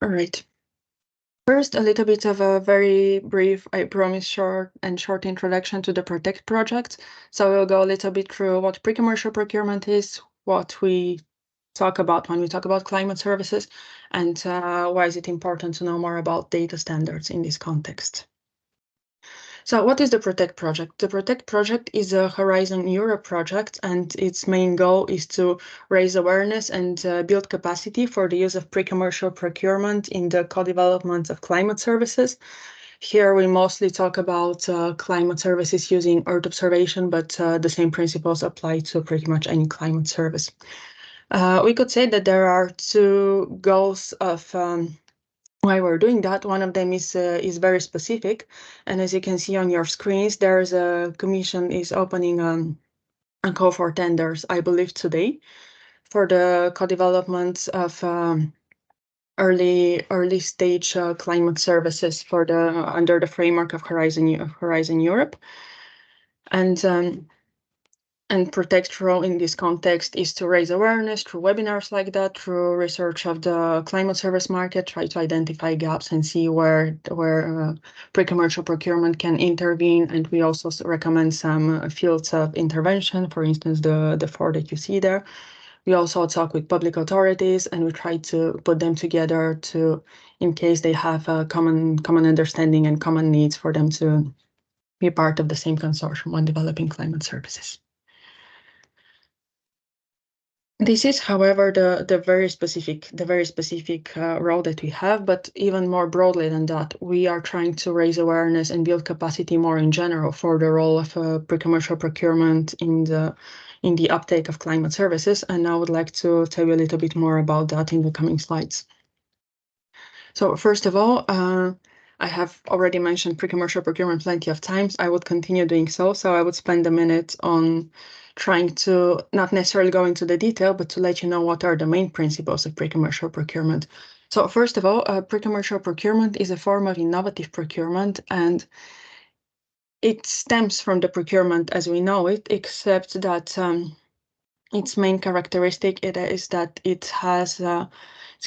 All right. First, a little bit of a very brief, I promise, short introduction to the Protect project. So we'll go a little bit through what pre-commercial procurement is, what we talk about when we talk about climate services, and why is it important to know more about data standards in this context. So what is the Protect project? The Protect project is a Horizon Europe project, and its main goal is to raise awareness and build capacity for the use of pre-commercial procurement in the co-development of climate services. Here we mostly talk about climate services using Earth observation, but the same principles apply to pretty much any climate service. We could say that there are two goals of why we're doing that. One of them is very specific, and as you can see on your screens, there's a commission is opening a call for tenders, I believe today, for the co-development of early stage climate services for the under the framework of Horizon Europe, and Protect's role in this context is to raise awareness through webinars like that, through research of the climate service market, try to identify gaps and see where pre-commercial procurement can intervene. And we also recommend some fields of intervention, for instance, the four that you see there. We also talk with public authorities, and we try to put them together to, in case they have a common understanding and common needs, for them to be part of the same consortium when developing climate services. This is, however, the very specific role that we have, but even more broadly than that, we are trying to raise awareness and build capacity more in general for the role of pre-commercial procurement in the uptake of climate services. And I would like to tell you a little bit more about that in the coming slides. So first of all, I have already mentioned pre-commercial procurement plenty of times. I would continue doing so. So I would spend a minute on trying to not necessarily go into the detail, but to let you know what are the main principles of pre-commercial procurement. So first of all, pre-commercial procurement is a form of innovative procurement, and it stems from the procurement as we know it, except that its main characteristic is that it's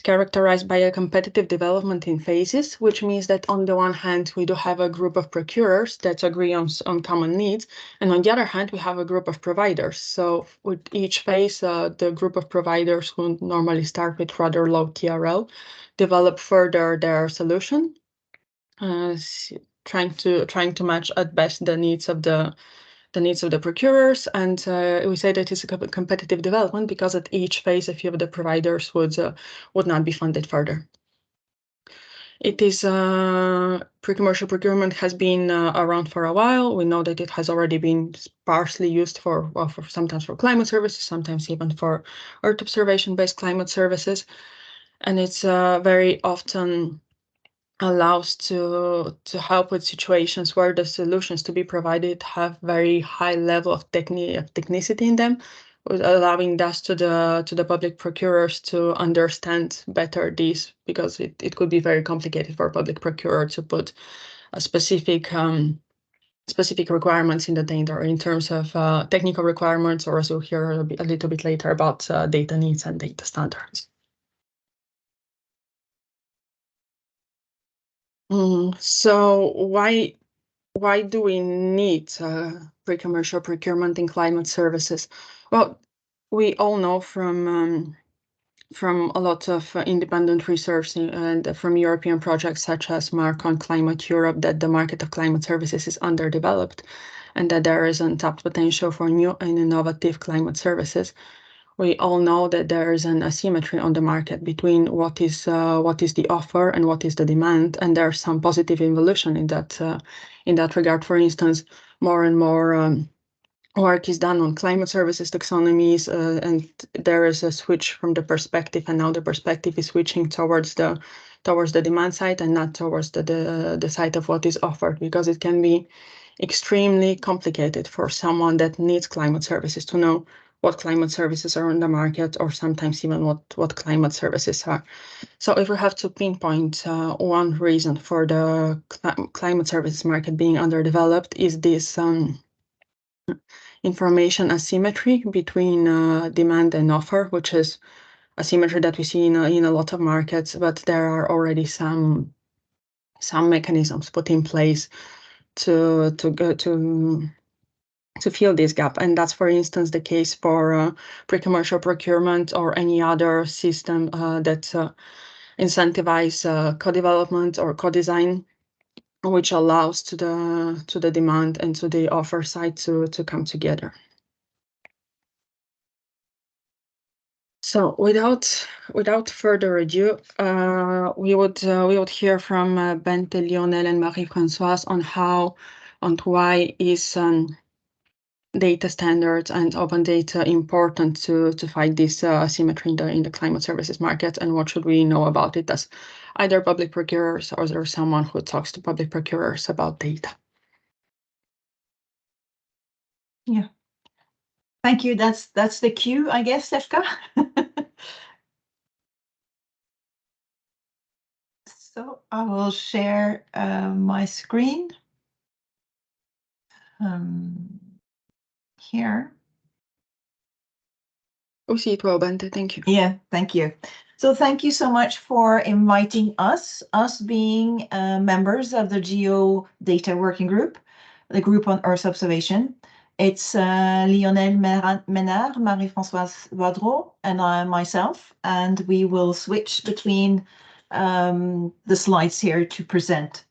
characterized by a competitive development in phases, which means that on the one hand, we do have a group of procurers that agree on common needs, and on the other hand, we have a group of providers. So with each phase, the group of providers who normally start with rather low TRL develop further their solution, trying to match at best the needs of the procurers. And we say that it's a competitive development because at each phase, a few of the providers would not be funded further. It is pre-commercial procurement has been around for a while. We know that it has already been sparsely used for sometimes for climate services, sometimes even for Earth observation-based climate services, and it's very often allows to help with situations where the solutions to be provided have very high level of technicity in them, allowing thus to the public procurers to understand better these, because it could be very complicated for a public procurer to put a specific requirements in the tender in terms of technical requirements, or as you'll hear a little bit later about data needs and data standards. So why do we need pre-commercial procurement in climate services? Well, we all know from a lot of independent research and from European projects such as Marcon Climate Europe that the market of climate services is underdeveloped, and that there is untapped potential for new and innovative climate services. We all know that there is an asymmetry on the market between what is the offer and what is the demand, and there's some positive evolution in that regard. For instance, more and more work is done on climate services taxonomies, and there is a switch from the perspective, and now the perspective is switching towards the demand side and not towards the side of what is offered, because it can be extremely complicated for someone that needs climate services to know what climate services are on the market, or sometimes even what climate services are. So if we have to pinpoint one reason for the climate services market being underdeveloped, is this information asymmetry between demand and offer, which is asymmetry that we see in a lot of markets, but there are already some mechanisms put in place to fill this gap. And that's, for instance, the case for pre-commercial procurement or any other system that incentivize co-development or co-design, which allows to the demand and to the offer side to come together. So without further ado, we would hear from Bente, Lionel, and Marie-Françoise on why is data standards and open data important to fight this asymmetry in the climate services market, and what should we know about it as either public procurers or there's someone who talks to public procurers about data. Yeah. Thank you. That's the cue, I guess, Stefka. So I will share my screen here. We see it well, Bente. Thank you. Yeah, thank you. So thank you so much for inviting us being members of the Geo Data Working Group, the group on Earth observation. It's Lionel Ménard, Marie-Françoise Vadreau, and I myself, and we will switch between the slides here to present.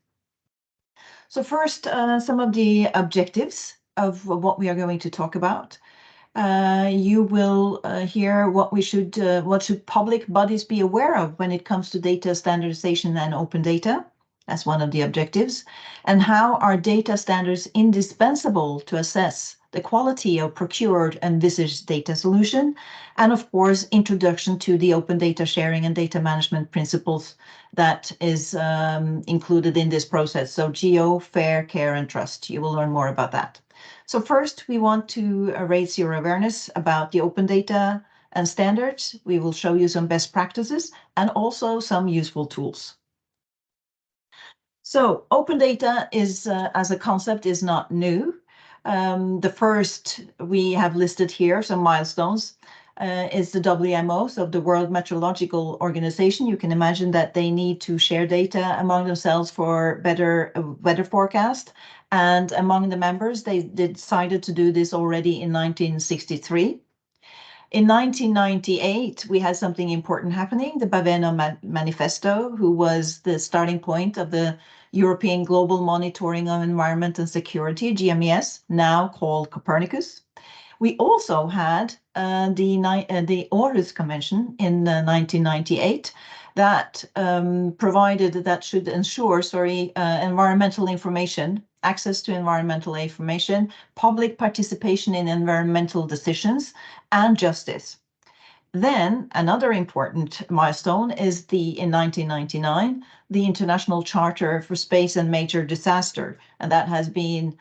So first, some of the objectives of what we are going to talk about. You will hear what should public bodies be aware of when it comes to data standardization and open data. That's one of the objectives. And how are data standards indispensable to assess the quality of procured and envisaged data solution? And of course, introduction to the open data sharing and data management principles that is included in this process. So geo, fair, care, and trust. You will learn more about that. So first, we want to raise your awareness about the open data and standards. We will show you some best practices and also some useful tools. So open data is, as a concept, is not new. The first we have listed here, some milestones, is the WMO, so the World Meteorological Organization. You can imagine that they need to share data among themselves for better weather forecast. And among the members, they decided to do this already in 1963. In 1998, we had something important happening, the Baveno Manifesto, who was the starting point of the European Global Monitoring of Environment and Security, GMES, now called Copernicus. We also had the Aarhus Convention in 1998 that should ensure, environmental information, access to environmental information, public participation in environmental decisions, and justice. Then another important milestone is in 1999, the International Charter for Space and Major Disaster, and that has been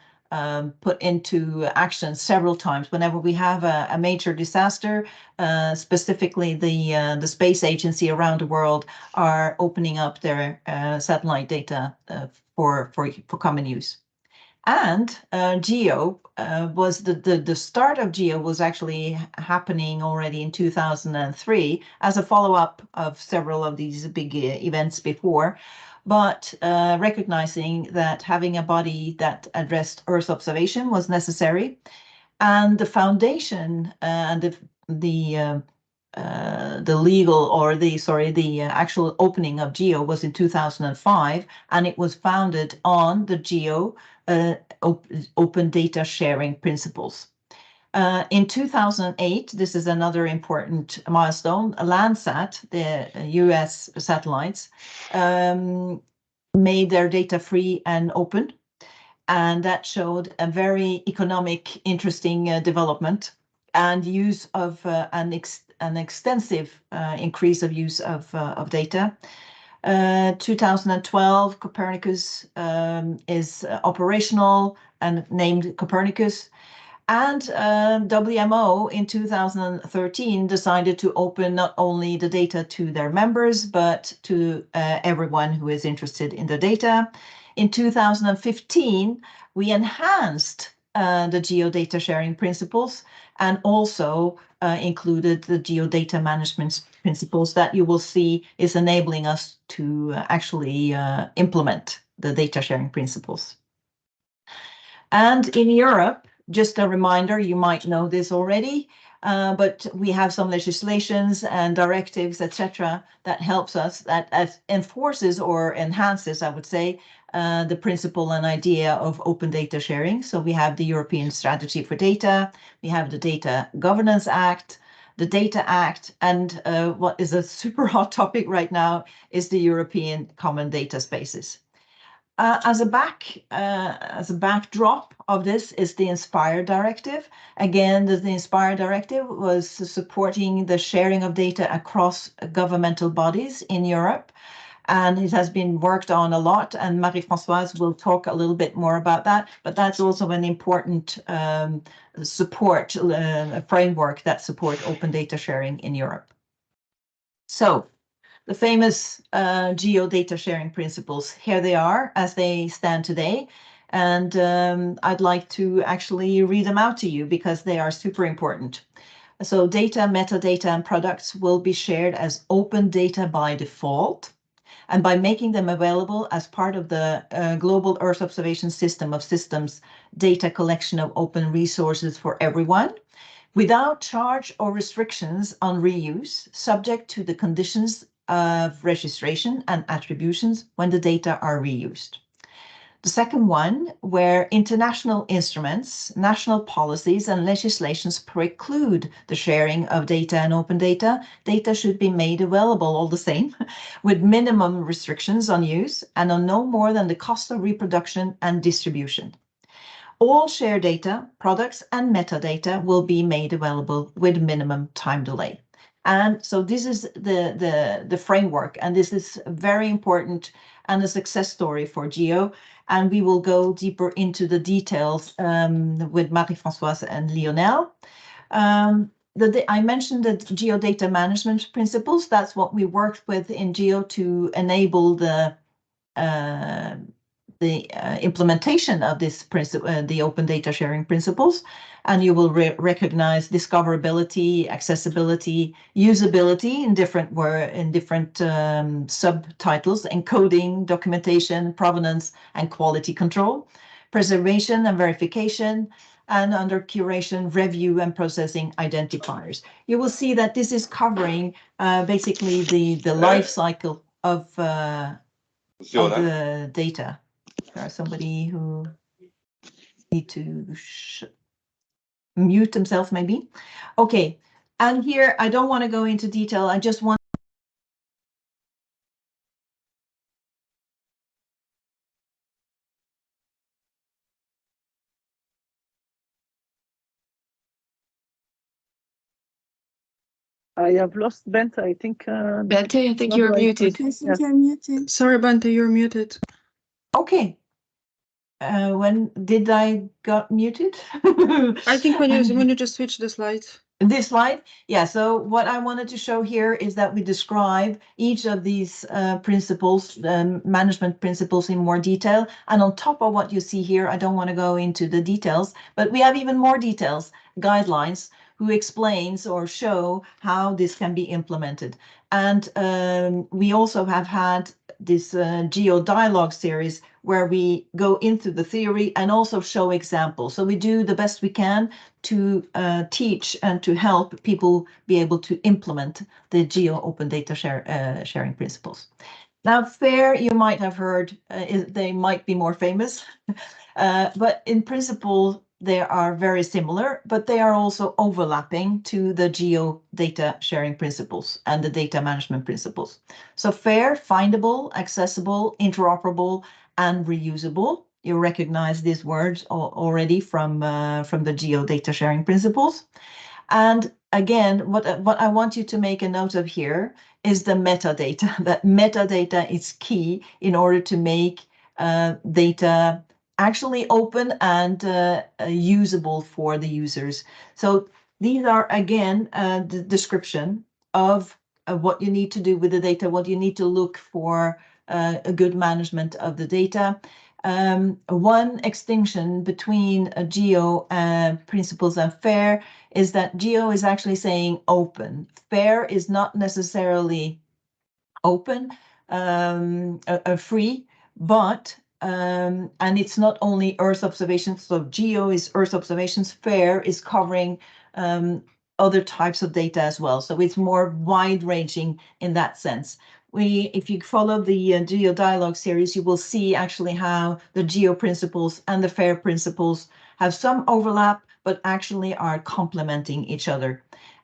put into action several times. Whenever we have a major disaster, specifically the space agency around the world are opening up their satellite data for common use. And GEO was the start of GEO was actually happening already in 2003 as a follow-up of several of these big events before, but recognizing that having a body that addressed Earth observation was necessary, and the foundation and the actual opening of GEO was in 2005, and it was founded on the GEO open data sharing principles. In 2008, this is another important milestone, Landsat, the US satellites, made their data free and open, and that showed a very economic, interesting development and use of an extensive increase of use of data. 2012, Copernicus is operational and named Copernicus. And WMO in 2013 decided to open not only the data to their members, but to everyone who is interested in the data. In 2015, we enhanced the geodata sharing principles and also included the geodata management principles that you will see is enabling us to actually implement the data sharing principles. And in Europe, just a reminder, you might know this already, but we have some legislations and directives, etc., that helps us, that enforces or enhances, I would say, the principle and idea of open data sharing. So we have the European Strategy for Data, we have the Data Governance Act, the Data Act, and what is a super hot topic right now is the European Common Data Spaces. As a backdrop of this is the INSPIRE directive. Again, the INSPIRE directive was supporting the sharing of data across governmental bodies in Europe. And it has been worked on a lot, and Marie-Françoise will talk a little bit more about that, but that's also an important support framework that supports open data sharing in Europe. So the famous geo-data sharing principles, here they are as they stand today. And I'd like to actually read them out to you because they are super important. So data, metadata, and products will be shared as open data by default. And by making them available as part of the Global Earth Observation System of Systems data collection of open resources for everyone, without charge or restrictions on reuse, subject to the conditions of registration and attributions when the data are reused. The second one, where international instruments, national policies, and legislations preclude the sharing of data and open data, data should be made available all the same, with minimum restrictions on use and on no more than the cost of reproduction and distribution. All shared data, products, and metadata will be made available with minimum time delay. And so this is the framework, and this is very important and a success story for GEO. And we will go deeper into the details with Marie-Françoise and Lionel. I mentioned the geodata management principles. That's what we worked with in GEO to enable the implementation of this principle, the open data sharing principles. And you will recognize discoverability, accessibility, usability in different subtitles: encoding, documentation, provenance, and quality control, preservation and verification, and under curation, review, and processing identifiers. You will see that this is covering basically the life cycle of the data. There's somebody who need to mute themselves, maybe. Okay, and here I don't want to go into detail. I just want I have lost Bente. I think Bente, I think you're muted. I think you're muted. Sorry, Bente, you're muted. okay. When did I got muted? I think when you just switch the slides. This slide, yeah. So what I wanted to show here is that we describe each of these principles, management principles, in more detail. And on top of what you see here, I don't want to go into the details, but we have even more details, guidelines, who explains or show how this can be implemented. And we also have had this Geo Dialogue series where we go into the theory and also show examples. So we do the best we can to teach and to help people be able to implement the Geo open data sharing principles. Now, FAIR, you might have heard, they might be more famous, but in principle, they are very similar, but they are also overlapping to the Geo data sharing principles and the data management principles. So FAIR, findable, accessible, interoperable, and reusable. You recognize these words already from the Geo data sharing principles. And again, what I want you to make a note of here is the metadata. That metadata is key in order to make data actually open and usable for the users. So these are, again, the description of what you need to do with the data, what you need to look for, a good management of the data. One extinction between GEO principles and FAIR is that GEO is actually saying open. FAIR is not necessarily open, free, but and it's not only Earth observations. So GEO is Earth observations. FAIR is covering other types of data as well. So it's more wide-ranging in that sense. If you follow the GEO Dialogue series, you will see actually how the GEO principles and the FAIR principles have some overlap, but actually are complementing each other.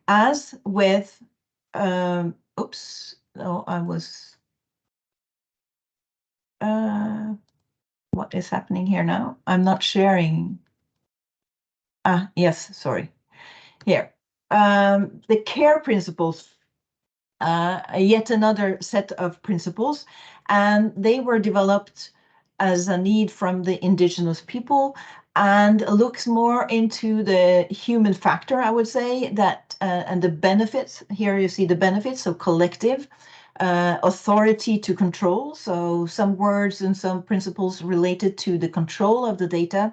As with, oops, no, I was, what is happening here now? I'm not sharing. Yes, sorry. Here, the CARE principles, yet another set of principles, and they were developed as a need from the indigenous people and looks more into the human factor, I would say, that and the benefits. Here you see the benefits of collective authority to control. So some words and some principles related to the control of the data,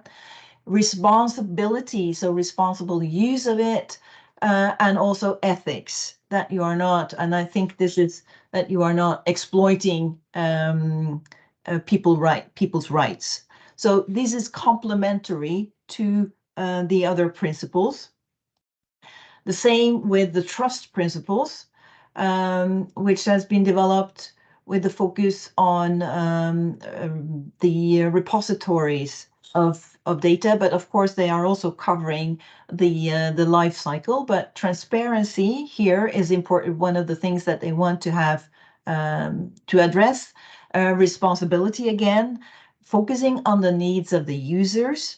responsibility, so responsible use of it, and also ethics, that you are not, and I think this is that you are not exploiting people's rights. So this is complementary to the other principles. The same with the trust principles, which has been developed with the focus on the repositories of data, but of course they are also covering the life cycle. But transparency here is important. One of the things that they want to have to address, responsibility again, focusing on the needs of the users,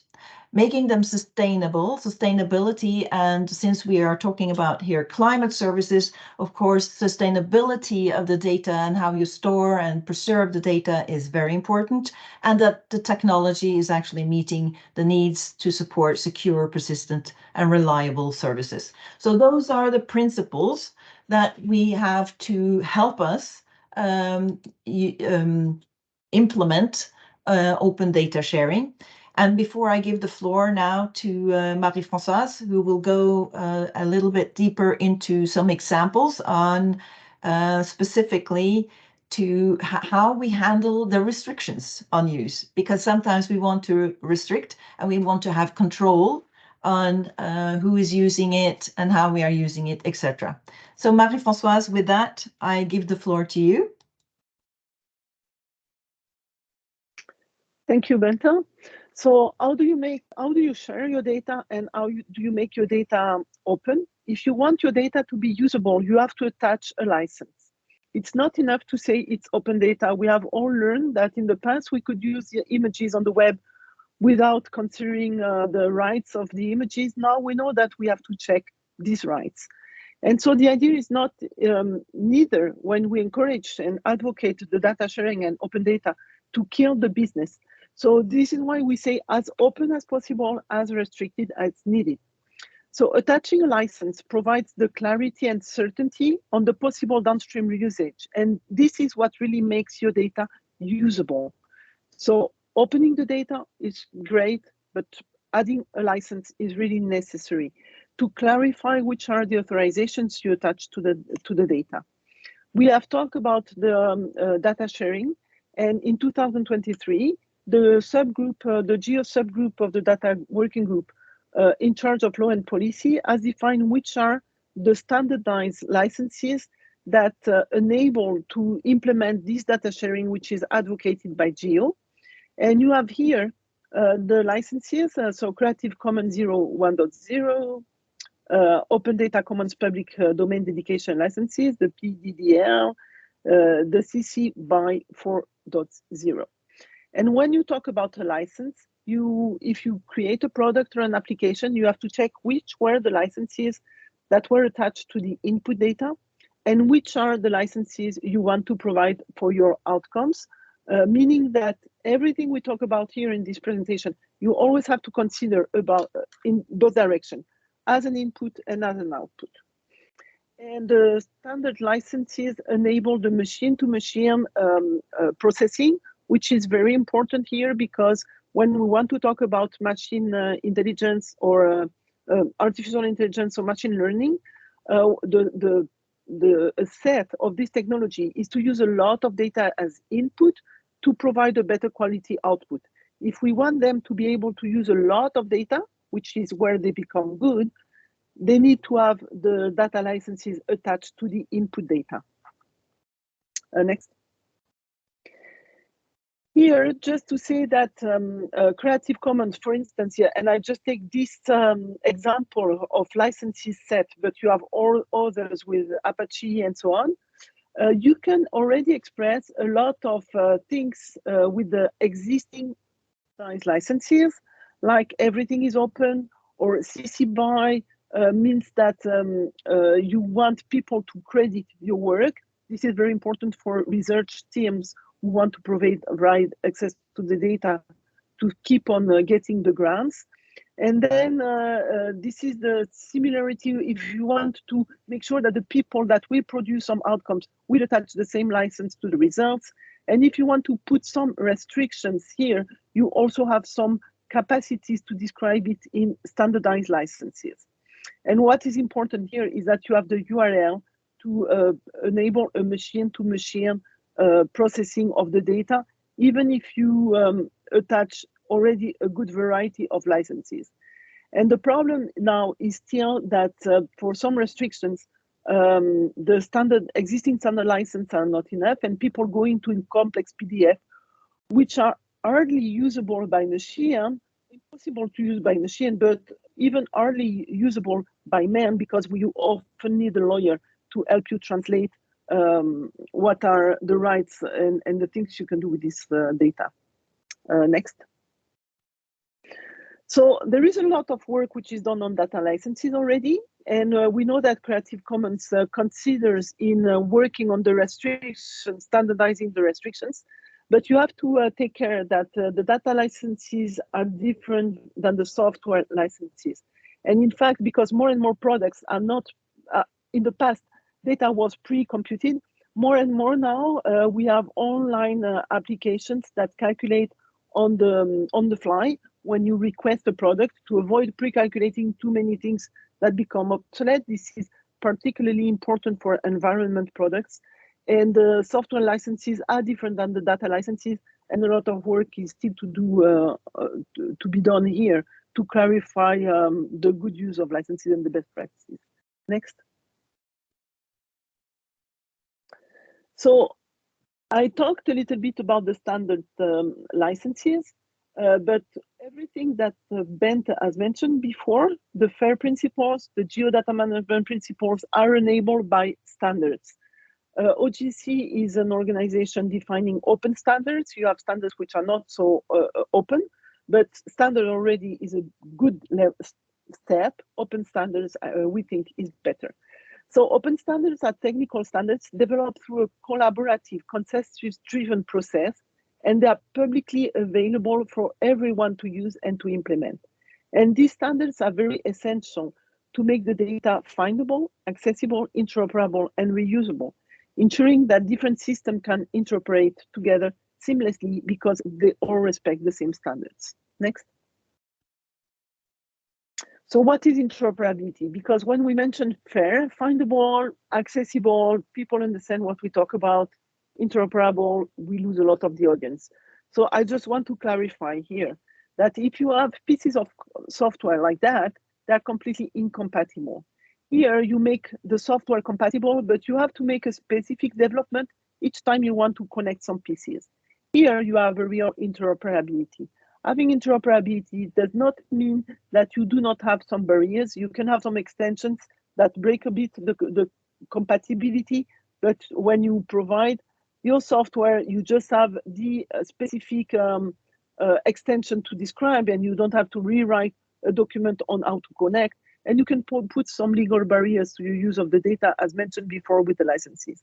making them sustainability. And since we are talking about here climate services, of course, sustainability of the data and how you store and preserve the data is very important, and that the technology is actually meeting the needs to support secure, persistent, and reliable services. So those are the principles that we have to help us implement open data sharing. And before I give the floor now to Marie-Françoise, who will go a little bit deeper into some examples on specifically to how we handle the restrictions on use, because sometimes we want to restrict and we want to have control on who is using it and how we are using it, etc. So Marie-Françoise, with that, I give the floor to you. Thank you, Bente. So how do you share your data, and do you make your data open? If you want your data to be usable, you have to attach a license. It's not enough to say it's open data. We have all learned that in the past we could use the images on the web without considering the rights of the images. Now we know that we have to check these rights. And so the idea is not neither when we encourage and advocate the data sharing and open data to kill the business. So this is why we say as open as possible, as restricted as needed. So attaching a license provides the clarity and certainty on the possible downstream usage. And this is what really makes your data usable. So opening the data is great, but adding a license is really necessary to clarify which are the authorizations you attach to the data. We have talked about the data sharing, and in 2023, the subgroup, the GEO subgroup of the data working group in charge of law and policy has defined which are the standardized licenses that enable to implement this data sharing, which is advocated by GEO. And you have here the licenses, so Creative Commons 0.1.0, Open Data Commons Public Domain Dedication licenses, the PDDL, the CC BY 4.0. And when you talk about a license, if you create a product or an application, you have to check which were the licenses that were attached to the input data and which are the licenses you want to provide for your outcomes, meaning that everything we talk about here in this presentation, you always have to consider about in both directions, as an input and as an output. And the standard licenses enable the machine-to-machine processing which is very important here, because when we want to talk about machine intelligence or artificial intelligence or machine learning, the set of this technology is to use a lot of data as input to provide a better quality output. If we want them to be able to use a lot of data, which is where they become good, they need to have the data licenses attached to the input data. Next. Here, just to say that Creative Commons, for instance, here, and I just take this example of licenses set, but you have all others with Apache and so on. You can already express a lot of things with the existing licenses, like everything is open, or CC BY means that you want people to credit your work. This is very important for research teams who want to provide right access to the data to keep on getting the grants. And then this is the similarity if you want to make sure that the people that will produce some outcomes will attach the same license to the results. And if you want to put some restrictions here, you also have some capacities to describe it in standardized licenses. And what is important here is that you have the URL to enable a machine-to-machine processing of the data, even if you attach already a good variety of licenses. And the problem now is still that for some restrictions, the existing standard license are not enough, and people go into complex PDF, which are hardly usable by machine, impossible to use by machine, but even hardly usable by man, because you often need a lawyer to help you translate what are the rights and the things you can do with this data. Next. So there is a lot of work which is done on data licenses already, and we know that Creative Commons considers in working on the restrictions, standardizing the restrictions, but you have to take care that the data licenses are different than the software licenses. And in fact, because more and more products are not, in the past, data was pre-computed, more and more now we have online applications that calculate on the fly when you request a product, to avoid pre-calculating too many things that become obsolete. This is particularly important for environment products. And the software licenses are different than the data licenses, and a lot of work is still to do to be done here to clarify the good use of licenses and the best practices. Next. So I talked a little bit about the standard licenses, but everything that Bent has mentioned before, the FAIR principles, the geodata management principles, are enabled by standards. OGC is an organization defining open standards. You have standards which are not so open, but standard already is a good step. Open standards, we think, is better. So open standards are technical standards developed through a collaborative, consensus-driven process, and they are publicly available for everyone to use and to implement. And these standards are very essential to make the data findable, accessible, interoperable, and reusable, ensuring that different systems can interoperate together seamlessly because they all respect the same standards. Next. So what is interoperability? Because when we mention FAIR, findable, accessible, people understand what we talk about, interoperable, we lose a lot of the audience. So I just want to clarify here that if you have pieces of software like that, they're completely incompatible. Here you make the software compatible, but you have to make a specific development each time you want to connect some pieces. Here you have a real interoperability. Having interoperability does not mean that you do not have some barriers. You can have some extensions that break a bit the compatibility, but when you provide your software, you just have the specific extension to describe, and you don't have to rewrite a document on how to connect. And you can put some legal barriers to your use of the data, as mentioned before with the licenses.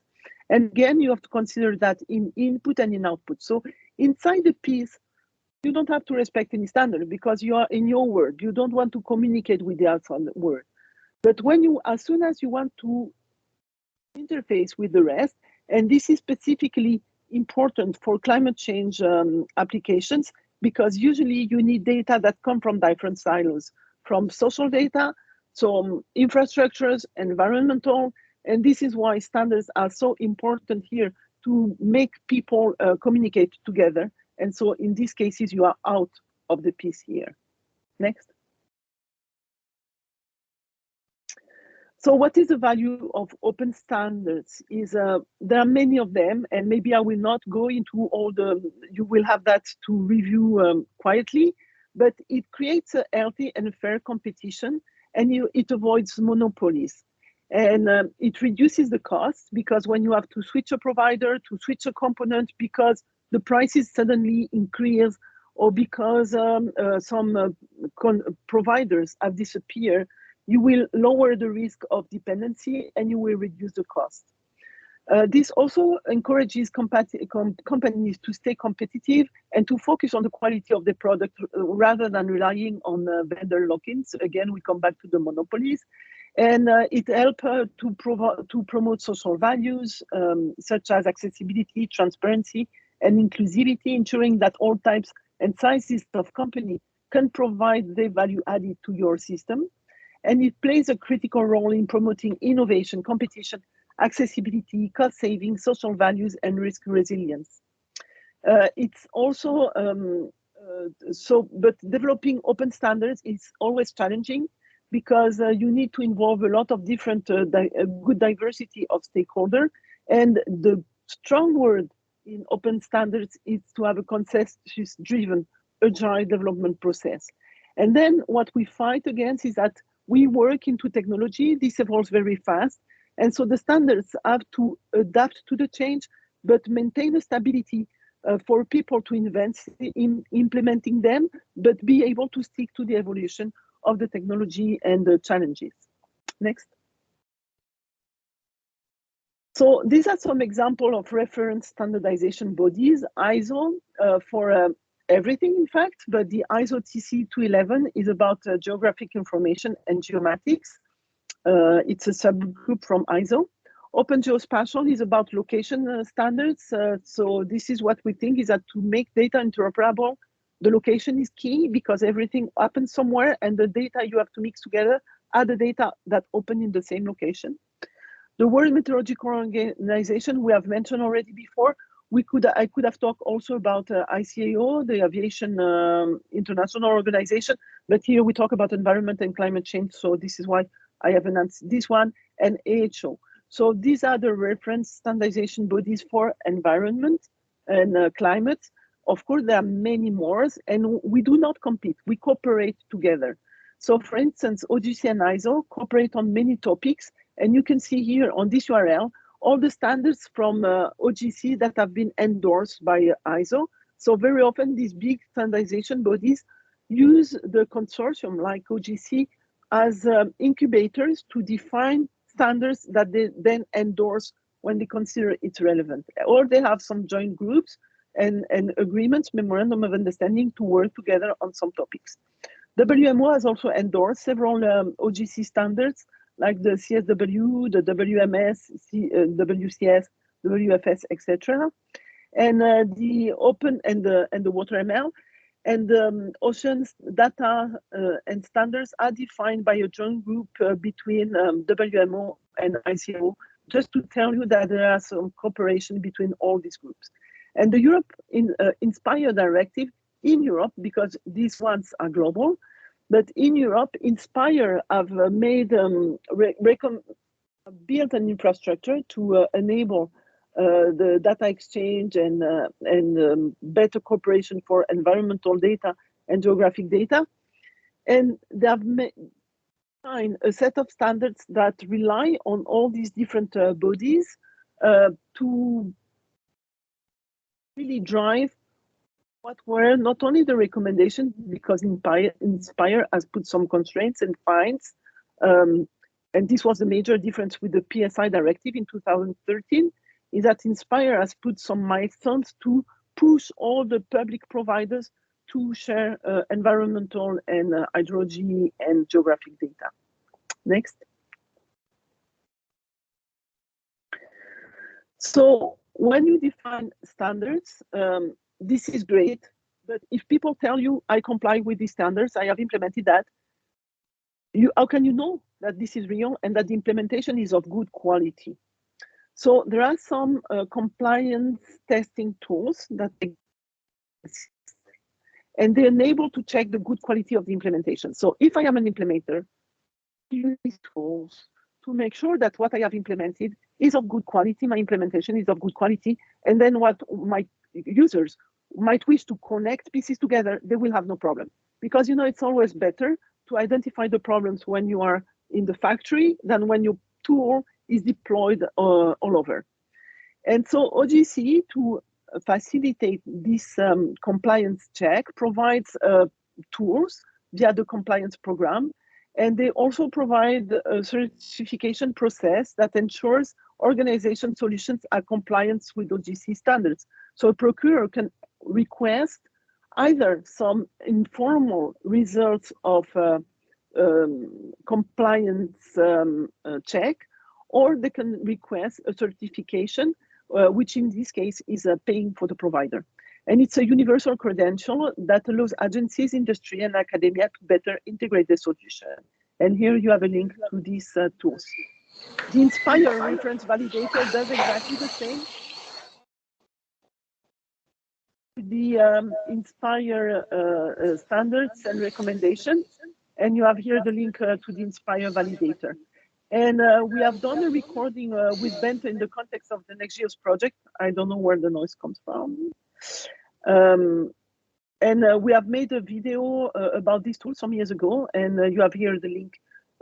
And again, you have to consider that in input and in output. So inside the piece, you don't have to respect any standard because you are in your world. You don't want to communicate with the outside world. But when you, as soon as you want to interface with the rest, and this is specifically important for climate change applications, because usually you need data that come from different silos, from social data, so infrastructures, environmental, and this is why standards are so important here to make people communicate together. And so in these cases, you are out of the piece here. Next. So what is the value of open standards? There are many of them, and maybe I will not go into all the, you will have that to review quietly, but it creates a healthy and fair competition, and it avoids monopolies. And it reduces the cost, because when you have to switch a provider, to switch a component because the prices suddenly increase, or because some providers have disappeared, you will lower the risk of dependency and you will reduce the cost. This also encourages companies to stay competitive and to focus on the quality of the product rather than relying on vendor lock-ins. Again, we come back to the monopolies. And it helps to promote social values such as accessibility, transparency, and inclusivity, ensuring that all types and sizes of company can provide the value added to your system. And it plays a critical role in promoting innovation, competition, accessibility, cost saving, social values, and risk resilience. It's also, but developing open standards is always challenging, because you need to involve a lot of different good diversity of stakeholders. And the strong word in open standards is to have a consensus-driven, agile development process. And then what we fight against is that we work into technology, this evolves very fast. And so the standards have to adapt to the change, but maintain a stability for people to invest in implementing them, but be able to stick to the evolution of the technology and the challenges. Next. So these are some examples of reference standardization bodies. ISO for everything, in fact, but the ISO TC 211 is about geographic information and geomatics. It's a subgroup from ISO. Open Geospatial is about location standards. So this is what we think is that to make data interoperable, the location is key, because everything happens somewhere and the data you have to mix together are the data that open in the same location. The World Meteorological Organization, we have mentioned already before. I could have talked also about ICAO, the Aviation International Organization, but here we talk about environment and climate change. So this is why I have announced this one, and AHO. So these are the reference standardization bodies for environment and climate. Of course, there are many more, and we do not compete, we cooperate together. So for instance, OGC and ISO cooperate on many topics, and you can see here on this URL, all the standards from OGC that have been endorsed by ISO. So very often these big standardization bodies use the consortium like OGC as incubators to define standards that they then endorse when they consider it relevant. Or they have some joint groups and agreements, memorandum of understanding to work together on some topics. WMO has also endorsed several OGC standards like the CSW, the WMS, WCS, WFS, etc. And the open and the WaterML and oceans data and standards are defined by a joint group between WMO and ICAO, just to tell you that there are some cooperation between all these groups. And the Europe Inspire directive in Europe, because these ones are global, but in Europe, Inspire have made built an infrastructure to enable the data exchange and better cooperation for environmental data and geographic data. And they have defined a set of standards that rely on all these different bodies to really drive what were not only the recommendations, because Inspire has put some constraints and fines, and this was a major difference with the PSI directive in 2013, is that Inspire has put some milestones to push all the public providers to share environmental and hydrology and geographic data. Next. So when you define standards, this is great. But if people tell you, I comply with these standards, I have implemented that, how can you know that this is real and that the implementation is of good quality? So there are some compliance testing tools that exist, and they enable to check the good quality of the implementation. So if I am an implementer, I use these tools to make sure that what I have implemented is of good quality, my implementation is of good quality, and then what my users might wish to connect pieces together, they will have no problem. Because it's always better to identify the problems when you are in the factory than when your tool is deployed all over. And so OGC, to facilitate this compliance check, provides tools via the compliance program. And they also provide a certification process that ensures organization solutions are compliant with OGC standards. So a procurer can request either some informal results of compliance check, or they can request a certification, which in this case is paying for the provider. And it's a universal credential that allows agencies, industry, and academia to better integrate the solution. And here you have a link to these tools. The Inspire reference validator does exactly the same. The Inspire standards and recommendations, and you have here the link to the Inspire validator. And we have done a recording with Bente in the context of the NextGeos project. I don't know where the noise comes from. And we have made a video about this tool some years ago, and you have here the link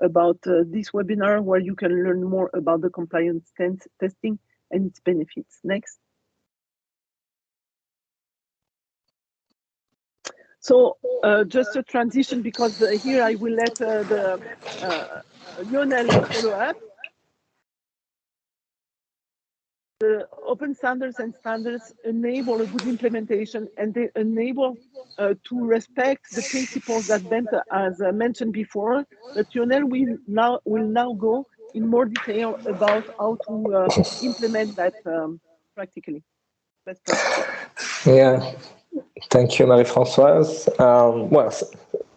about this webinar where you can learn more about the compliance testing and its benefits. Next. So just a transition, because here I will let Lionel follow up. The open standards and standards enable a good implementation, and they enable to respect the principles that Bente has mentioned before. But Lionel will now go in more detail about how to implement that practically. Best practice. Yeah. Thank you, Marie-Françoise. Well,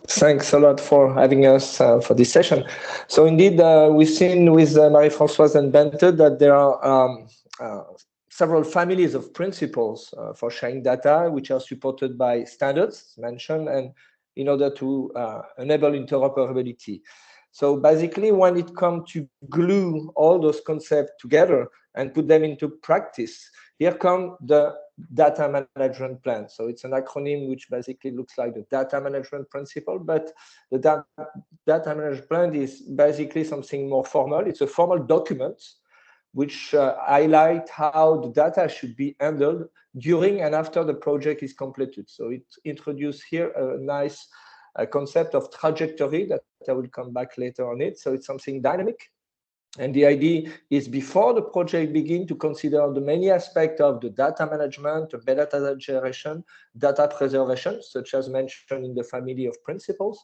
thanks a lot for having us for this session. So indeed, we've seen with Marie-Françoise and Bente that there are several families of principles for sharing data, which are supported by standards mentioned, and in order to enable interoperability. So basically, when it comes to glue all those concepts together and put them into practice, here come the data management plan. So it's an acronym which basically looks like the data management principle, but the data management plan is basically something more formal. It's a formal document which highlight how the data should be handled during and after the project is completed. So it introduces here a nice concept of trajectory that I will come back later on it. So it's something dynamic. And the idea is before the project begins to consider the many aspects of the data management, the metadata generation, data preservation, such as mentioned in the family of principles.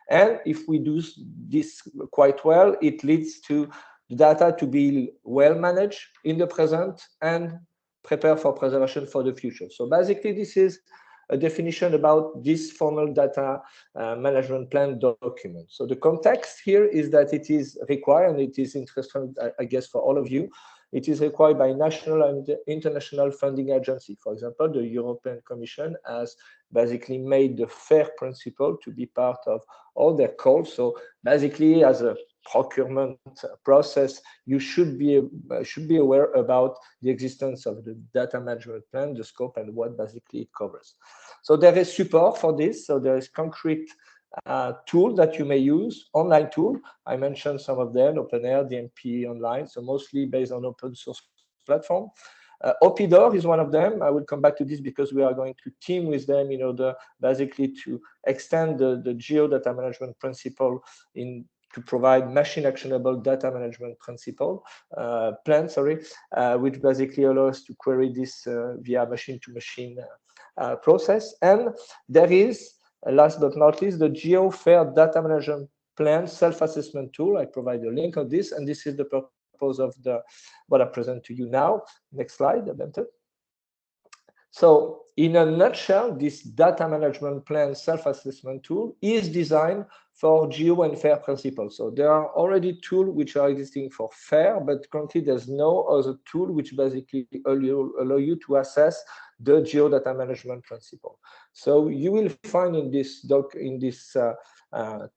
And if we do this quite well, it leads to the data to be well managed in the present and prepare for preservation for the future. So basically, this is a definition about this formal data management plan document. So the context here is that it is required, and it is interesting, I guess, for all of you. It is required by national and international funding agency. For example, the European Commission has basically made the FAIR principle to be part of all their calls. So basically, as a procurement process, you should be aware about the existence of the data management plan, the scope, and what basically it covers. So there is support for this. So there is concrete tool that you may use, online tool. I mentioned some of them, OpenAIRE, DMP Online, so mostly based on open source platform. OPIDOR is one of them. I will come back to this because we are going to team with them in order basically to extend the geo data management principle to provide machine actionable data management principle plan, which basically allows us to query this via machine-to-machine process. And there is, last but not least, the GeoFair data management plan self-assessment tool. I provide a link of this, and this is the purpose purpose of what I present to you now. Next slide, Bente. So in a nutshell, this data management plan self-assessment tool is designed for geo and FAIR principles. So there are already tools which are existing for FAIR, but currently there's no other tool which basically allow you to assess the geo data management principle. So you will find in this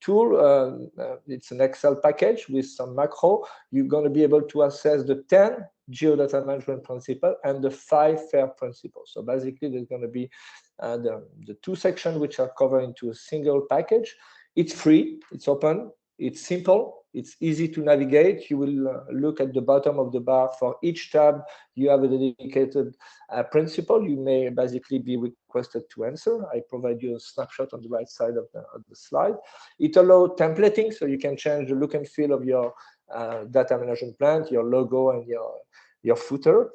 tool, it's an Excel package with some macro. You're going to be able to assess the 10 geodata management principle and the 5 FAIR principles. So basically, there's going to be the 2 sections which are covered into a single package. It's free, it's open, it's simple, it's easy to navigate. You will look at the bottom of the bar. For each tab, you have a dedicated principle. You may basically be requested to answer. I provide you a snapshot on the right side of the slide. It allows templating, so you can change the look and feel of your data management plan, your logo, and your footer.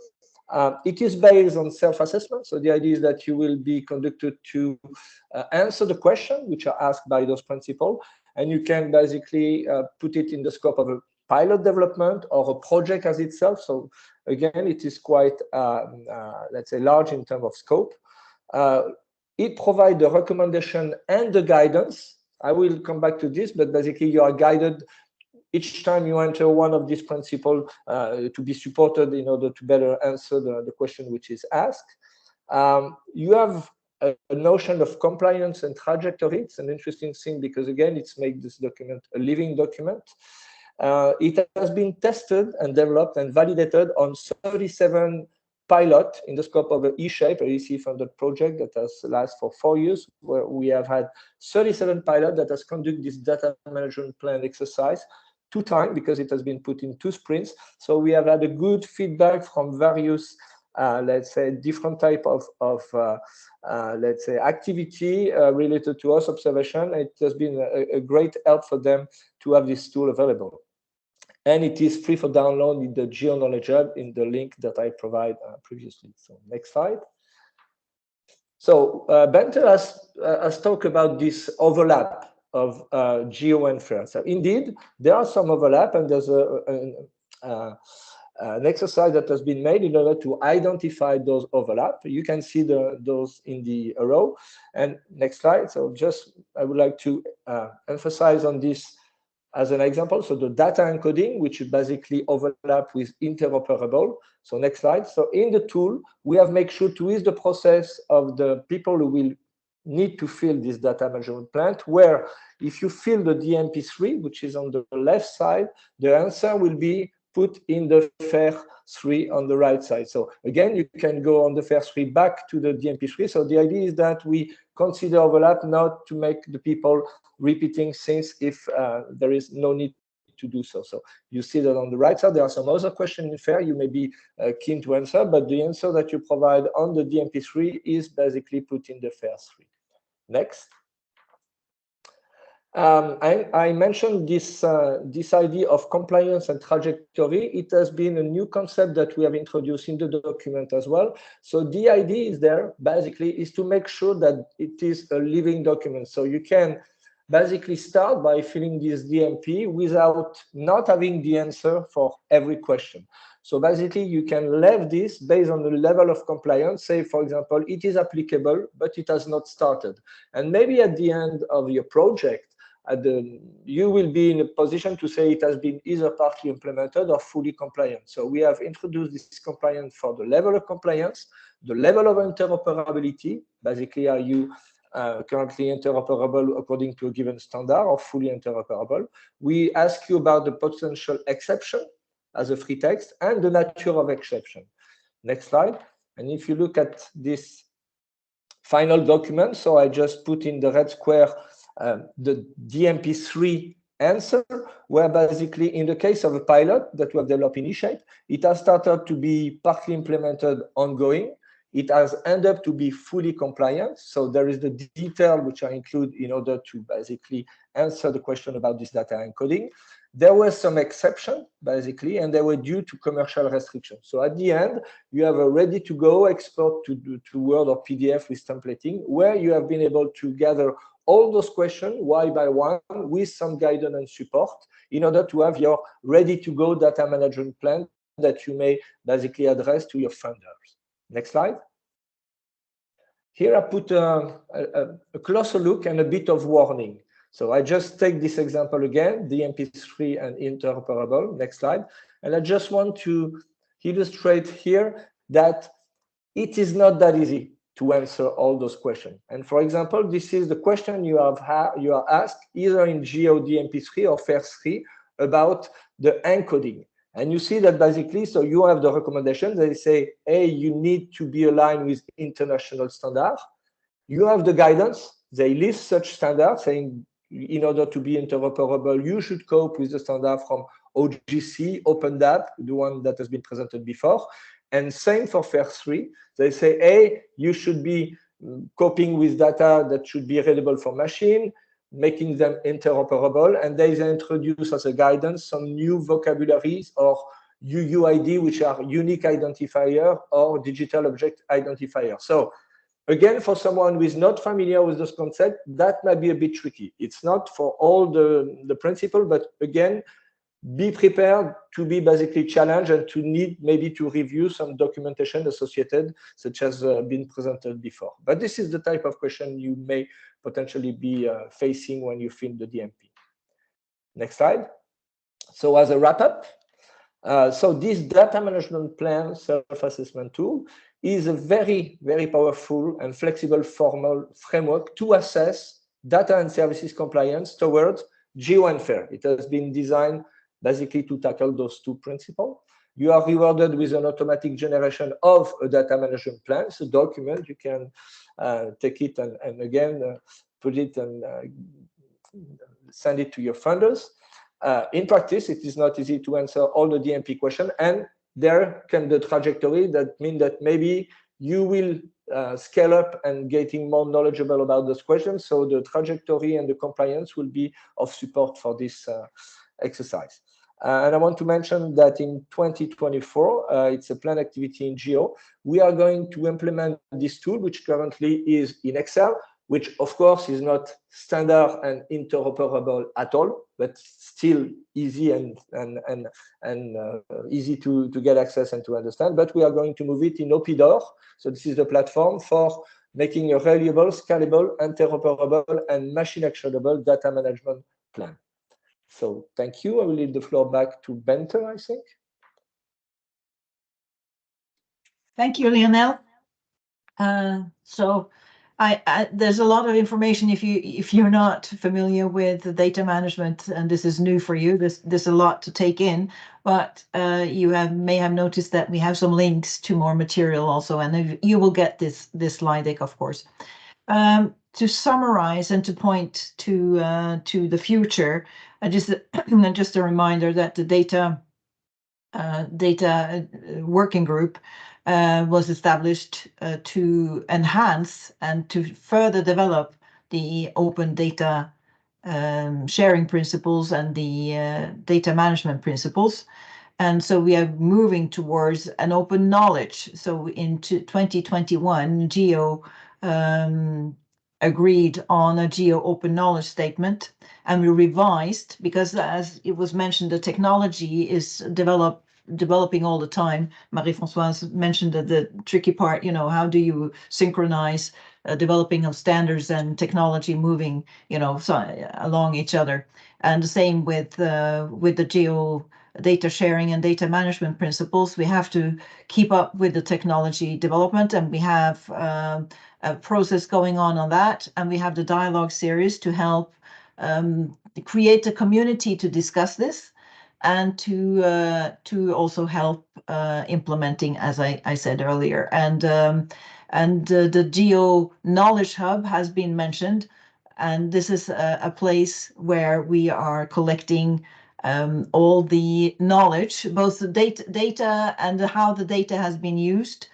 It is based on self-assessment, so the idea is that you will be conducted to answer the question which are asked by those principles, and you can basically put it in the scope of a pilot development or a project as itself. So again, it is quite, let's say, large in terms of scope. It provides the recommendation and the guidance. I will come back to this, but basically you are guided each time you enter one of these principles to be supported in order to better answer the question which is asked. You have a notion of compliance and trajectory. It's an interesting thing because, again, it's made this document a living document. It has been tested and developed and validated on 37 pilot in the scope of the eShape, a EC-funded project that has lasted for 4 years, where we have had 37 pilots that has conducted this data management plan exercise 2 times because it has been put in 2 sprints. So we have had a good feedback from various, let's say, different type of let's say, activity related to Earth observation. It has been a great help for them to have this tool available. And it is free for download in the GeoKnowledge Hub in the link that I provide previously. So next slide. So Bente has talked about this overlap of geo and FAIR. So indeed, there are some overlap, and there's an exercise that has been made in order to identify those overlap. You can see those in the arrow. And next slide. So just I would like to emphasize on this as an example. So the data encoding, which basically overlap with interoperable. So next slide. So in the tool, we have made sure to ease the process of the people who will need to fill this data management plan, where if you fill the DMP3, which is on the left side, the answer will be put in the FAIR3 on the right side. So again, you can go on the FAIR3 back to the DMP3. So the idea is that we consider overlap not to make the people repeating things if there is no need to do so. So you see that on the right side, there are some other questions in FAIR you may be keen to answer, but the answer that you provide on the DMP3 is basically put in the FAIR3. Next. I mentioned this idea of compliance and trajectory. It has been a new concept that we have introduced in the document as well. So the idea is there basically is to make sure that it is a living document. So you can basically start by filling this DMP without not having the answer for every question. So basically, you can leave this based on the level of compliance. Say, for example, it is applicable, but it has not started. And maybe at the end of your project, you will be in a position to say it has been either partly implemented or fully compliant. So we have introduced this compliance for the level of compliance, the level of interoperability. Basically, are you currently interoperable according to a given standard or fully interoperable? We ask you about the potential exception as a free text and the nature of exception. Next slide. And if you look at this final document, so I just put in the red square the DMP3 answer, where basically in the case of a pilot that we have developed in eShape, it has started to be partly implemented ongoing. it has ended up to be fully compliant. So there is the detail which I include in order to basically answer the question about this data encoding. There were some exceptions, basically, and they were due to commercial restrictions. So at the end, you have a ready-to-go export to Word or PDF with templating, where you have been able to gather all those questions, one by one, with some guidance and support, in order to have your ready-to-go data management plan that you may basically address to your funders. Next slide. Here I put a closer look and a bit of warning. So I just take this example again, DMP3 and interoperable. Next slide. And I just want to illustrate here that it is not that easy to answer all those questions. And for example, this is the question you are asked either in GeoDMP3 or FAIR3 about the encoding. And you see that basically, so you have the recommendations. They say, hey, you need to be aligned with international standards. You have the guidance. They list such standards, saying in order to be interoperable, you should cope with the standard from OGC, OpenDAP, the one that has been presented before. And same for FAIR3. They say, hey, you should be coping with data that should be readable for machine, making them interoperable. And they introduce as a guidance some new vocabularies or UUID, which are unique identifier or digital object identifier. So again, for someone who is not familiar with this concept, that might be a bit tricky. It's not for all the principle, but again, be prepared to be basically challenged and to need maybe to review some documentation associated, such as been presented before. But this is the type of question you may potentially be facing when you fill the DMP. Next slide. So as a wrap-up, so this data management plan self-assessment tool is a very, very powerful and flexible formal framework to assess data and services compliance towards Geo and FAIR. It has been designed basically to tackle those two principles. You are rewarded with an automatic generation of a data management plan. It's a document. You can take it and again, put it and send it to your funders. In practice, it is not easy to answer all the DMP questions, and there can the trajectory that mean that maybe you will scale up and getting more knowledgeable about those questions. So the trajectory and the compliance will be of support for this exercise. And I want to mention that in 2024, it's a planned activity in Geo. We are going to implement this tool, which currently is in Excel, which of course is not standard and interoperable at all, but still easy and easy to get access and to understand. But we are going to move it in OPDOR. So this is the platform for making a reliable, scalable, interoperable, and machine actionable data management plan. So thank you. I will leave the floor back to Bente, I think. Thank you, Lionel. So there's a lot of information if you're not familiar with the data management, and this is new for you. There's a lot to take in, but you may have noticed that we have some links to more material also, and you will get this slide deck, of course. To summarize and to point to the future, just a reminder that the data working group was established to enhance and to further develop the open data sharing principles and the data management principles. And so we are moving towards an open knowledge. So in 2021, Geo agreed on a Geo open knowledge statement, and we revised because, as it was mentioned, the technology is developing all the time. Marie-Françoise mentioned that the tricky part, how do you synchronize developing of standards and technology moving, along each other. And the same with the Geo data sharing and data management principles. We have to keep up with the technology development, and we have a process going on that. And we have the dialogue series to help create a community to discuss this, and to also help implementing, as I said earlier. And the Geo Knowledge Hub has been mentioned, and this is a place where we are collecting all the knowledge, both the data and how the data has been used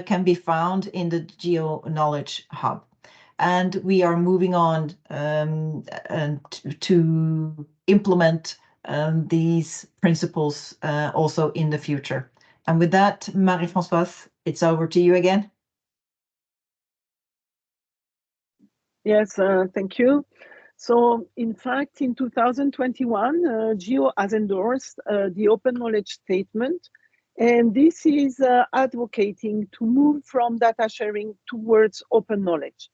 can be found in the Geo Knowledge Hub. And we are moving on to implement these principles also in the future. And with that, Marie-Françoise, it's over to you again. Yes, thank you. So, in fact, in 2021, GEO has endorsed the Open Knowledge Statement, and this is advocating to move from data sharing towards open knowledge.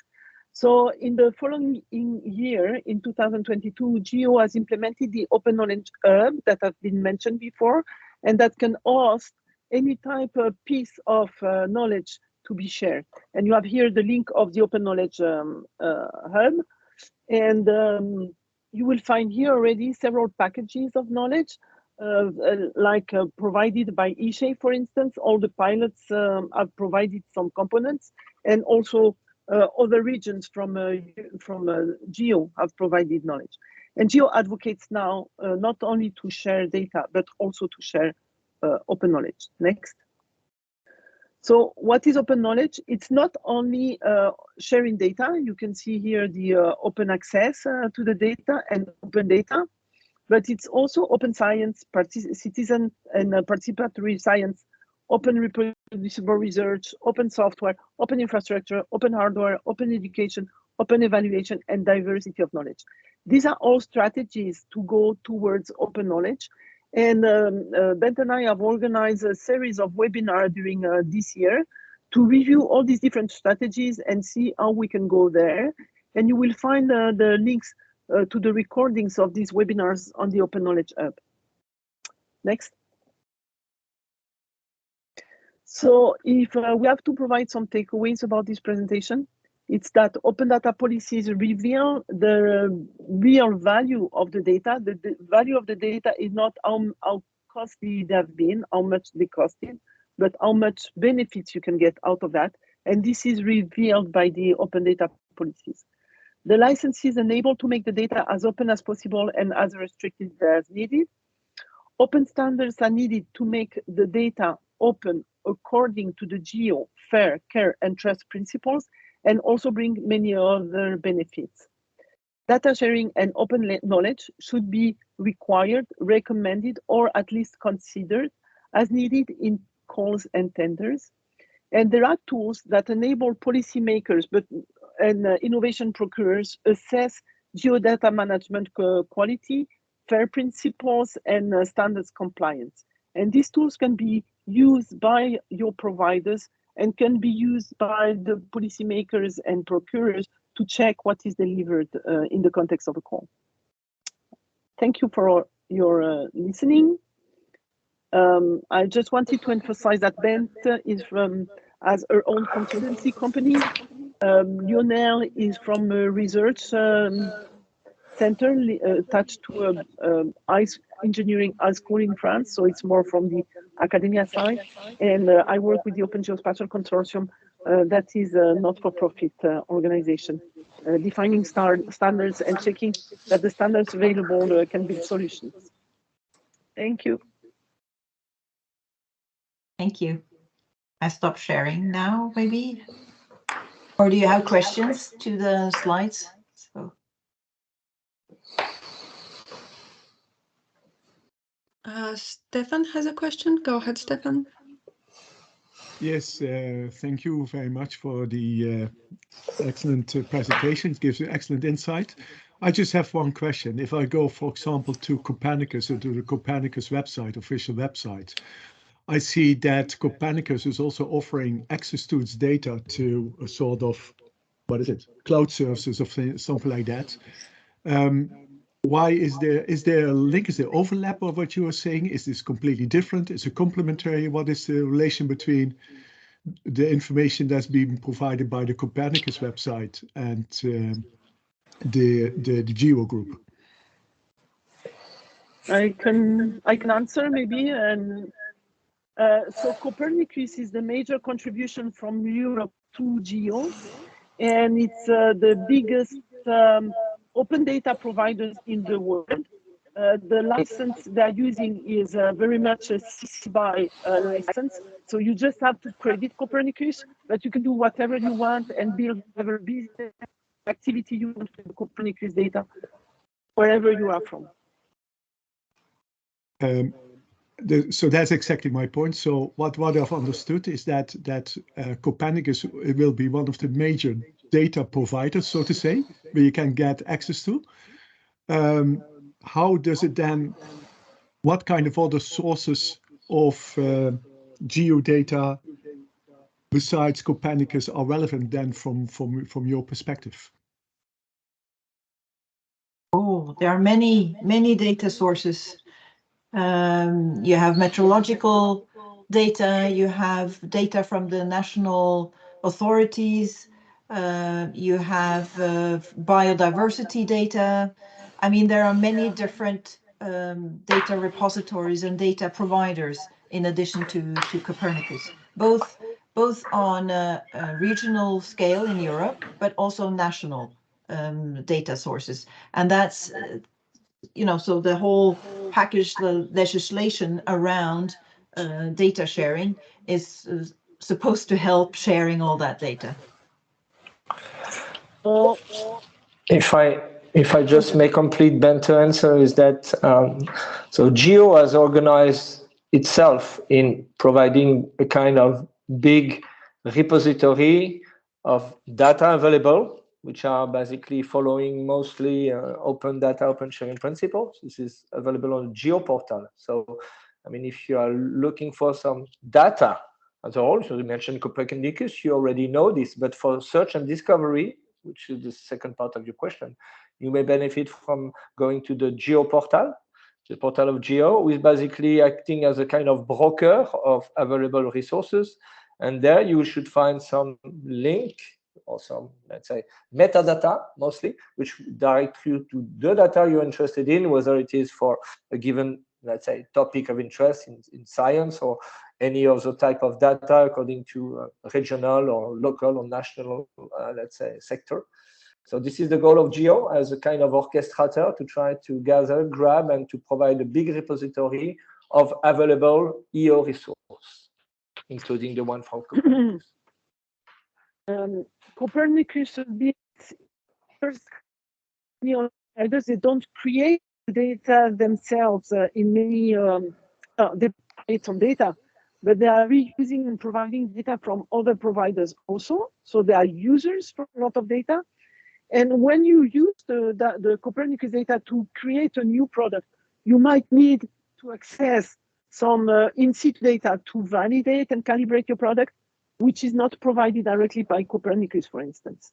So, in the following year, in 2022, GEO has implemented the Open Knowledge Hub that have been mentioned before, and that can host any type of piece of knowledge to be shared. And you have here the link of the Open Knowledge Hub. And you will find here already several packages of knowledge, provided by eShay, for instance. All the pilots have provided some components, and also other regions from GEO have provided knowledge. And GEO advocates now not only to share data, but also to share open knowledge. Next. So what is open knowledge? It's not only sharing data. You can see here the open access to the data and open data, but it's also open science, citizen and participatory science, open reproducible research, open software, open infrastructure, open hardware, open education, open evaluation, and diversity of knowledge. These are all strategies to go towards open knowledge. And Bent and I have organized a series of webinars during this year to review all these different strategies and see how we can go there. And you will find the links to the recordings of these webinars on the Open Knowledge Hub. Next. So if we have to provide some takeaways about this presentation, it's that open data policies reveal the real value of the data. The value of the data is not how costly they have been, how much they costed, but how much benefits you can get out of that. And this is revealed by the open data policies. The licenses enable to make the data as open as possible and as restricted as needed. Open standards are needed to make the data open according to the GEO, fair, care, and trust principles, and also bring many other benefits. Data sharing and open knowledge should be required, recommended, or at least considered as needed in calls and tenders. And there are tools that enable policymakers and innovation procurers assess geodata management quality, fair principles, and standards compliance. And these tools can be used by your providers and can be used by the policymakers and procurers to check what is delivered in the context of a call. Thank you for your listening. I just wanted to emphasize that Bent has her own consultancy company. Lionel is from a research center attached to ICE engineering high school in France, so it's more from the academia side. And I work with the Open Geospatial Consortium, that is a not-for-profit organization, defining standards and checking that the standards available can build solutions. Thank you. Thank you. I stop sharing now, maybe? Or do you have questions to the slides? So. Stefan has a question. Go ahead, Stefan. Yes, thank you very much for the excellent presentation. It gives you excellent insight. I just have one question. If I go, for example, to Copernicus or to the Copernicus website, official website, I see that Copernicus is also offering access to its data to a sort of, what is it, cloud services or something like that. Why is there a link? Is there overlap of what you are saying? Is this completely different? Is it complementary? What is the relation between the information that's being provided by the Copernicus website and the GEO group? I can answer maybe. And so Copernicus is the major contribution from Europe to GEO, and it's the biggest open data providers in the world. The license they're using is very much a CC BY license, So you just have to credit Copernicus, but you can do whatever you want and build whatever business activity you want with Copernicus data, wherever you are from. So that's exactly my point. So what I've understood is that Copernicus will be one of the major data providers, so to say, where you can get access to. How does it then? What kind of other sources of geodata besides Copernicus are relevant then from your perspective? Oh, there are many data sources. You have meteorological data, you have data from the national authorities, you have biodiversity data. I mean, there are many different data repositories and data providers in addition to Copernicus, both on a regional scale in Europe, but also national data sources. And that's so the whole package, the legislation around data sharing is supposed to help sharing all that data. If I just may complete Ben's answer, is that so GEO has organized itself in providing a kind of big repository of data available, which are basically following mostly open data, open sharing principles. This is available on the GEO portal. So, I mean, if you are looking for some data as a whole, so you mentioned Copernicus, you already know this, but for search and discovery, which is the second part of your question, you may benefit from going to the GEO portal, the portal of GEO, who is basically acting as a kind of broker of available resources. And there you should find some link or some, let's say, metadata mostly, which direct you to the data you're interested in, whether it is for a given, let's say, topic of interest in science or any other type of data according to regional or local or national, let's say, sector. So this is the goal of GEO as a kind of orchestrator to try to gather, grab, and to provide a big repository of available EO resource, including the one from Copernicus. Copernicus, they don't create data themselves in many, they create some data, but they are reusing and providing data from other providers also. So they are users for a lot of data. And when you use the Copernicus data to create a new product, you might need to access some in situ data to validate and calibrate your product, which is not provided directly by Copernicus, for instance.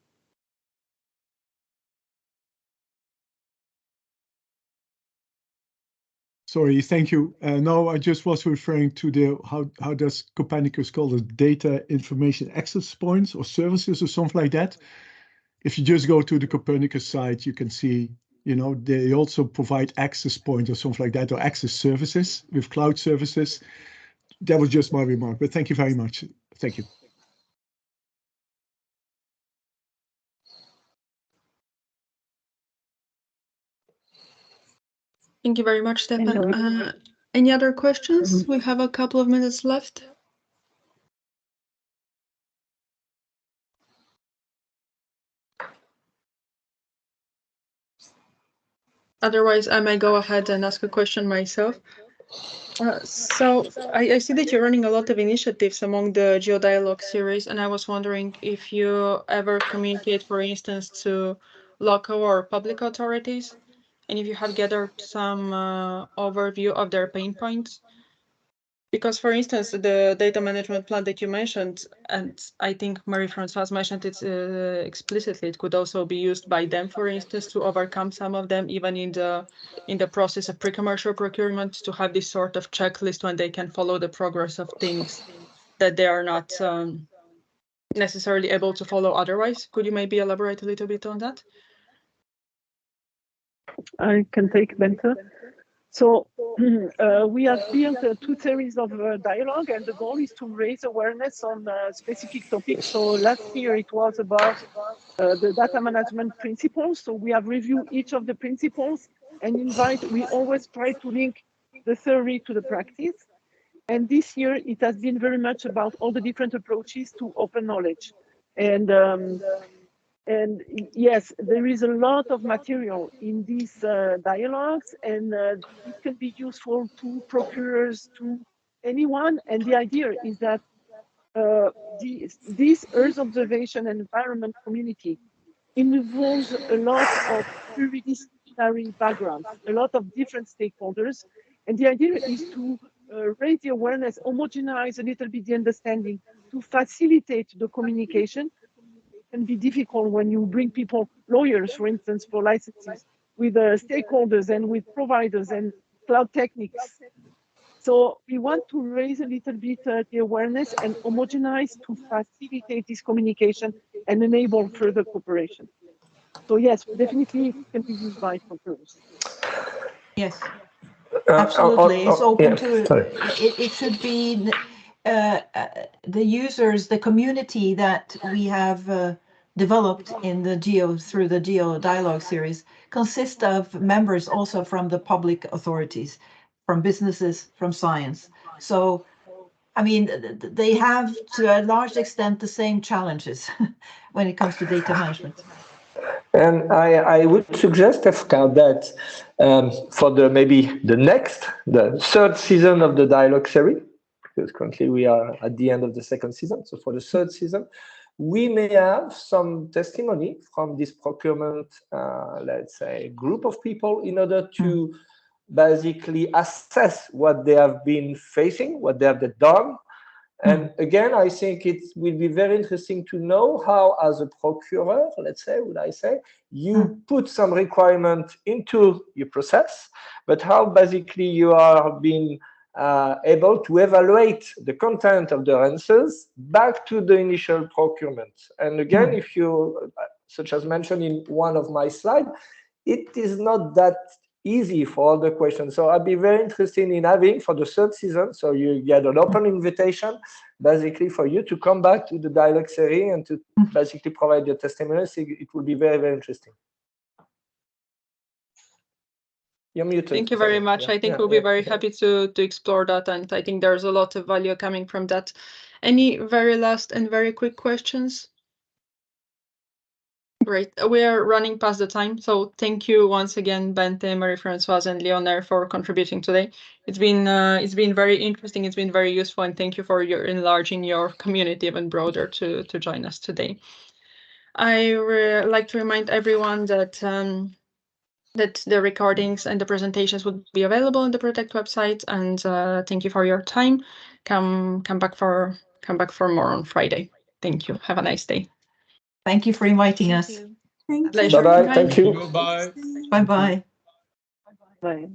Sorry, thank you. No, I just was referring to the how does Copernicus call it, data information access points or services or something like that. If you just go to the Copernicus site, you can see, they also provide access points or something like that, or access services with cloud services. That was just my remark, but thank you very much. Thank you. Thank you very much, Stefan. Any other questions? We have a couple of minutes left. Otherwise, I may go ahead and ask a question myself. So I see that you're running a lot of initiatives among the GeoDialogue series, and I was wondering if you ever communicate, for instance, to local or public authorities, and if you have gathered some overview of their pain points. Because, for instance, the data management plan that you mentioned, and I think Marie-Françoise mentioned it explicitly, it could also be used by them, for instance, to overcome some of them, even in the process of pre-commercial procurement, to have this sort of checklist when they can follow the progress of things that they are not necessarily able to follow otherwise. Could you maybe elaborate a little bit on that? I can take Bente. So we have built 2 series of dialogue, and the goal is to raise awareness on specific topics. So last year it was about the data management principles. So we have reviewed each of the principles and we always try to link the theory to the practice. And this year, it has been very much about all the different approaches to open knowledge. And yes, there is a lot of material in these dialogues, and it can be useful to procurers, to anyone. And the idea is that this Earth observation and environment community involves a lot of pluridisciplinary backgrounds, a lot of different stakeholders. And the idea is to raise the awareness, homogenize a little bit the understanding, to facilitate the communication. It can be difficult when you bring people, lawyers, for instance, for licenses, with stakeholders and with providers and cloud techniques. So we want to raise a little bit the awareness and homogenize to facilitate this communication and enable further cooperation. So yes, definitely it can be used by procurers. Yes, absolutely. It's open to, it should be the users, the community that we have developed in the through the Geo Dialogue series consists of members also from the public authorities, from businesses, from science. So, I mean, they have to a large extent the same challenges when it comes to data management. And I would suggest, Efka, that for the third season of the dialogue series, because currently we are at the end of the second season, so for the third season, we may have some testimony from this procurement, let's say, group of people in order to basically assess what they have been facing, what they have done. And again, I think it will be very interesting to know how, as a procurer, let's say, you put some requirement into your process, but how basically you are being able to evaluate the content of the answers back to the initial procurement. And again, if you, such as mentioned in one of my slides, it is not that easy for all the questions. So I'd be very interested in having for the third season, so you get an open invitation basically for you to come back to the dialogue series and to basically provide your testimonials. It will be very, very interesting. You're muted. Thank you very much. I think we'll be very happy to explore that, and I think there's a lot of value coming from that. Any very last and very quick questions? Great. We are running past the time, so thank you once again, Bente, Marie-Françoise, and Léonard for contributing today. It's been very interesting. It's been very useful, and thank you for enlarging your community even broader to join us today. I like to remind everyone that that the recordings and the presentations would be available on the Protect website. And thank you for your time. Come back for more on Friday. Thank you. Have a nice day. Thank you for inviting us. Thank you. Bye-bye. Thank you. Bye-bye. Bye-bye. Bye.